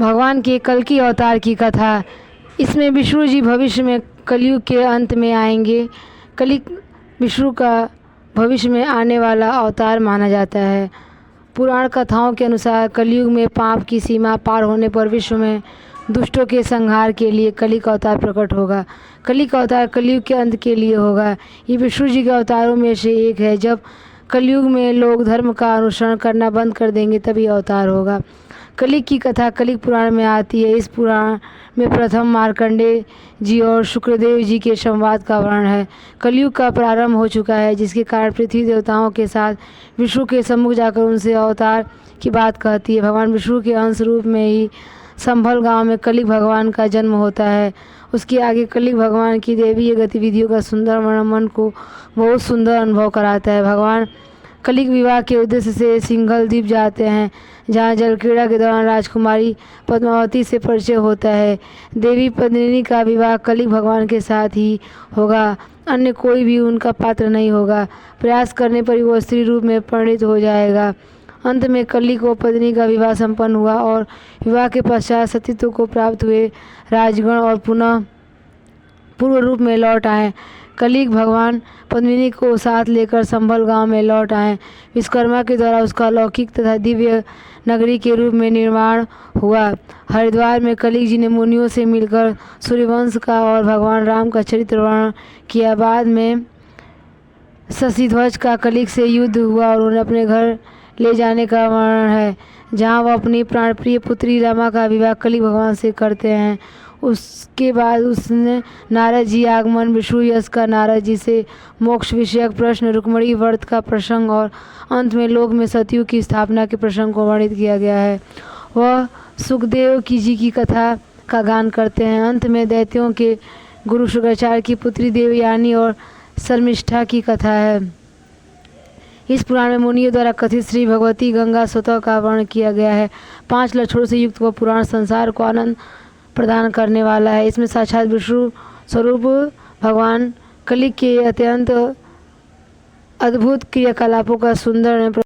भगवान के कल्कि अवतार की कथा। इसमें विष्णु जी भविष्य में कलयुग के अंत में आएंगे। कलि विष्णु का भविष्य में आने वाला अवतार माना जाता है। पुराण कथाओं के अनुसार कलयुग में पाप की सीमा पार होने पर विश्व में दुष्टों के संहार के लिए कली का अवतार प्रकट होगा। कली का अवतार कलयुग के अंत के लिए होगा। ये विष्णु जी के अवतारों में से एक है। जब कलयुग में लोग धर्म का अनुसरण करना बंद कर देंगे तभी अवतार होगा। कली की कथा कलिक पुराण में आती है। इस पुराण में प्रथम मार्कंडेय जी और शुक्रदेव जी के संवाद का वर्णन है। कलयुग का प्रारंभ हो चुका है, जिसके कारण पृथ्वी देवताओं के साथ विष्णु के सम्मुख जाकर उनसे अवतार की बात कहती है। भगवान विष्णु के अंश रूप में ही संभल गांव में कलिक भगवान का जन्म होता है। उसके आगे कलिक भगवान की दैवीय गतिविधियों का सुंदर वर्णन मन को बहुत सुंदर अनुभव कराता है। भगवान कलिक विवाह के उद्देश्य से सिंघल द्वीप जाते हैं, जहाँ जल क्रीड़ा के दौरान राजकुमारी पद्मावती से परिचय होता है। देवी पद्मिनी का विवाह कलिक भगवान के साथ ही होगा, अन्य कोई भी उनका पात्र नहीं होगा। प्रयास करने पर वो स्त्री रूप में परिणित हो जाएगा। अंत में कलिक व पद्मिनी का विवाह संपन्न हुआ और विवाह के पश्चात सतीत्व को प्राप्त हुए राजगण और पुनः पूर्व रूप में लौट आए। कलिक भगवान पद्मिनी को साथ लेकर संभल गांव में लौट आए। विश्वकर्मा के द्वारा उसका अलौकिक तथा दिव्य नगरी के रूप में निर्माण हुआ। हरिद्वार में कलिक जी ने मुनियों से मिलकर सूर्यवंश का और भगवान राम का चरित्र वर्णन किया। बाद में शशिध्वज का कलिक से युद्ध हुआ और उन्हें अपने घर ले जाने का वर्णन है, जहाँ वह अपनी प्राणप्रिय पुत्री रमा का विवाह कलिक भगवान से करते हैं। उसके बाद उसने नारद जी आगमन, विष्णु यश का नारद जी से मोक्ष विषयक प्रश्न, रुक्मणी व्रत का प्रसंग और अंत में लोक में सतयुग की स्थापना के प्रसंग को वर्णित किया गया है। वह सुखदेव की जी की कथा का गान करते हैं। अंत में दैत्यों के गुरु शुक्राचार्य की पुत्री देवयानी और शर्मिष्ठा की कथा है। इस पुराण में मुनियों द्वारा कथित श्री भगवती गंगा स्वतः का वर्णन किया गया है। 5 लक्षणों से युक्त वह पुराण संसार को आनंद प्रदान करने वाला है। इसमें साक्षात विष्णु स्वरूप भगवान कलिक के अत्यंत अद्भुत क्रियाकलापों का सुंदर